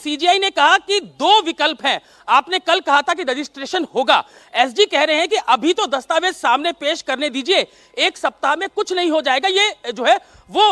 CGI ने कहा कि दो विकल्प हैं। आपने कल कहा था कि रजिस्ट्रेशन होगा, एसजी कह रहे हैं कि अभी तो दस्तावेज सामने पेश करने दीजिए, एक सप्ताह में कुछ नहीं हो जाएगा, ये जो है वो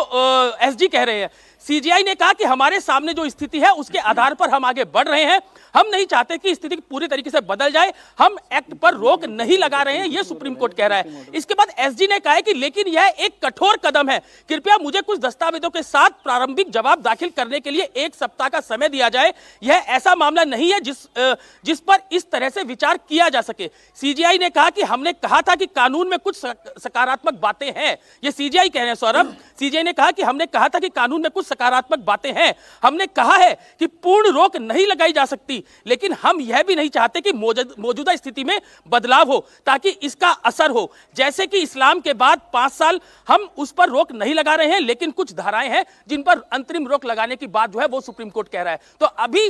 एसजी कह रहे हैं। सीजीआई ने कहा कि हमारे सामने जो स्थिति है उसके आधार पर हम आगे बढ़ रहे हैं, हम नहीं चाहते कि स्थिति पूरी तरीके से बदल जाए, हम एक्ट पर रोक नहीं लगा रहे हैं, यह सुप्रीम कोर्ट कह रहा है। इसके बाद एसजी ने कहा है कि लेकिन यह एक कठोर कदम है, कृपया मुझे कुछ दस्तावेजों के साथ प्रारंभिक जवाब दाखिल करने के लिए एक सप्ताह का समय दिया जाए। यह ऐसा मामला नहीं है जिस पर इस तरह से विचार किया जा सके। सीजीआई ने कहा कि हमने कहा था कि कानून में कुछ सकारात्मक बातें हैं, ये सीजीआई कह रहे हैं सौरभ। सीजीआई ने कहा कि हमने कहा था कि कानून में कुछ सकारात्मक बातें हैं, हमने कहा है कि पूर्ण रोक नहीं लगाई जा सकती, लेकिन हम यह भी नहीं चाहते कि मौजूदा स्थिति में बदलाव हो ताकि इसका असर हो। जैसे कि इस्लाम के बाद 5 साल हम उस पर रोक नहीं लगा रहे हैं, लेकिन कुछ धाराएं हैं जिन पर अंतरिम रोक लगाने की बात जो है वो सुप्रीम कोर्ट कह रहा है। तो अभी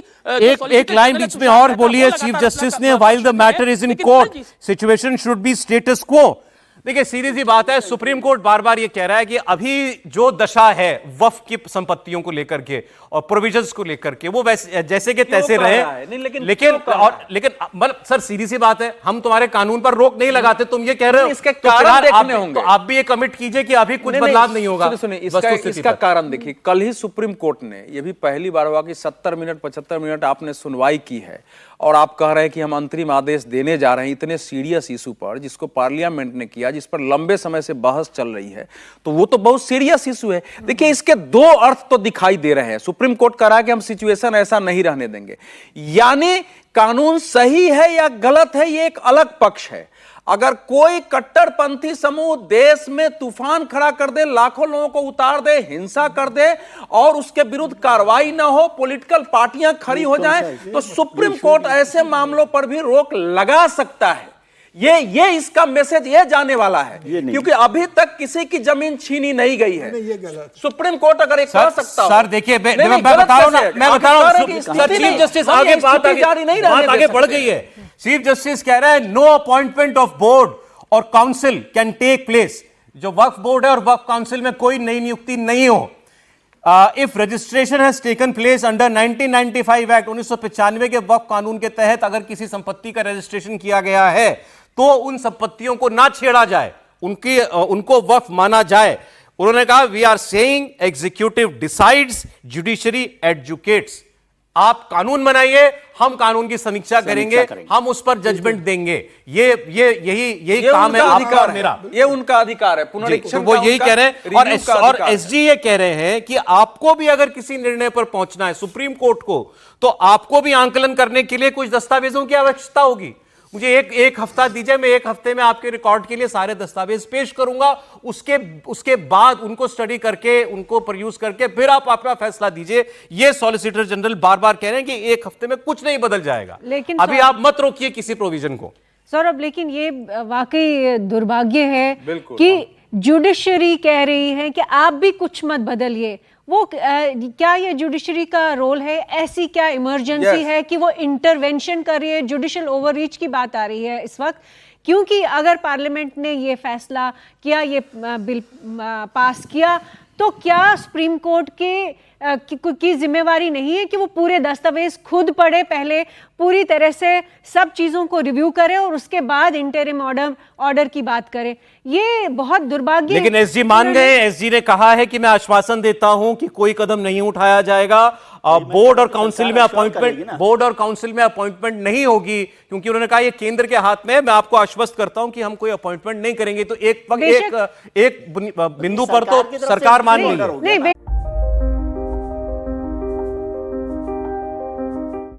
एक लाइन बीच में और बोलिए चीफ जस्टिस ने, while the matter is in court situation should be status quo. देखिए सीधी सी बात है, सुप्रीम कोर्ट बार बार ये कह रहा है कि अभी जो दशा है वक्फ की संपत्तियों को लेकर के और प्रोविजंस को लेकर के वो वैसे जैसे के तैसे रहे, लेकिन मतलब सर सीधी सी बात है, हम तुम्हारे कानून पर रोक नहीं लगाते, तुम ये कह रहे हो, इसके कारण देखने होंगे। तो आप भी ये कमिट कीजिए कि अभी कुछ बदलाव नहीं होगा। सुनिए इसका कारण देखिए, कल ही सुप्रीम कोर्ट ने ये भी पहली बार हुआ कि 70 मिनट 75 मिनट आपने सुनवाई की है और आप कह रहे हैं कि हम अंतरिम आदेश देने जा रहे हैं इतने सीरियस इशू पर जिसको पार्लियामेंट ने किया, जिस पर लंबे समय से बहस चल रही है, तो वो तो बहुत सीरियस इशू है। देखिए इसके दो अर्थ तो दिखाई दे रहे हैं। सुप्रीम कोर्ट कह रहा है कि हम सिचुएशन ऐसा नहीं रहने देंगे, यानी कानून सही है या गलत है ये एक अलग पक्ष है। अगर कोई कट्टरपंथी समूह देश में तूफान खड़ा कर दे, लाखों लोगों को उतार दे, हिंसा कर दे और उसके विरुद्ध कार्रवाई ना हो, पॉलिटिकल पार्टियां खड़ी हो जाएं, तो सुप्रीम कोर्ट ऐसे मामलों पर भी रोक लगा सकता है। ये इसका मैसेज ये जाने वाला है, क्योंकि अभी तक किसी की जमीन छीनी नहीं गई है। सुप्रीम कोर्ट अगर एक कह सकता हो, सर देखिए मैं बता रहा हूं चीफ जस्टिस आगे बात आगे बढ़ गई है। चीफ जस्टिस कह रहा है नो अपॉइंटमेंट ऑफ बोर्ड और काउंसिल कैन टेक प्लेस। जो वक्फ बोर्ड है और वक्फ काउंसिल में कोई नई नियुक्ति नहीं हो। If registration has taken place under 1995 act 1995 के वक्फ कानून के तहत अगर किसी संपत्ति का रजिस्ट्रेशन किया गया है तो उन संपत्तियों को ना छेड़ा जाए, उनको वक्फ माना जाए। उन्होंने कहा we are saying executive decides, judiciary adjudicates. आप कानून बनाइए, हम कानून की समीक्षा करेंगे, हम उस पर जजमेंट देंगे। यही काम है आपका और मेरा, ये उनका अधिकार है। पुनरीक्षण तो वो यही कह रहे हैं और एसजी ये कह रहे हैं कि आपको भी अगर किसी निर्णय पर पहुंचना है सुप्रीम कोर्ट को, तो आपको भी आंकलन करने के लिए कुछ दस्तावेजों की आवश्यकता होगी। मुझे एक हफ्ता दीजिए, मैं एक हफ्ते में आपके रिकॉर्ड के लिए सारे दस्तावेज पेश करूंगा, उसके बाद उनको स्टडी करके, उनको परयूज करके फिर आप अपना फैसला दीजिए। ये सॉलिसिटर जनरल बार बार कह रहे हैं कि एक हफ्ते में कुछ नहीं बदल जाएगा, लेकिन अभी आप मत रोकिए किसी प्रोविजन को। सौरभ, लेकिन ये वाकई दुर्भाग्य है कि जुडिशरी कह रही है कि आप भी कुछ मत बदलिए। वो क्या ये जुडिशरी का रोल है? ऐसी क्या इमरजेंसी है कि वो इंटरवेंशन कर रही है? जुडिशियल ओवररीच की बात आ रही है इस वक्त, क्योंकि अगर पार्लियामेंट ने ये फैसला किया, ये बिल पास किया, तो क्या सुप्रीम कोर्ट की जिम्मेवारी नहीं है कि वो पूरे दस्तावेज खुद पढ़े, पहले पूरी तरह से सब चीजों को रिव्यू करे और उसके बाद इंटरिम ऑर्डर की बात करे? ये बहुत दुर्भाग्य। लेकिन एसजी मान गए, एसजी ने कहा है कि मैं आश्वासन देता हूं कि कोई कदम नहीं उठाया जाएगा। बोर्ड और काउंसिल में अपॉइंटमेंट नहीं होगी, क्योंकि उन्होंने कहा ये केंद्र के हाथ में है। मैं आपको आश्वस्त करता हूं कि हम कोई अपॉइंटमेंट नहीं करेंगे। तो एक बिंदु पर तो सरकार मान रही है।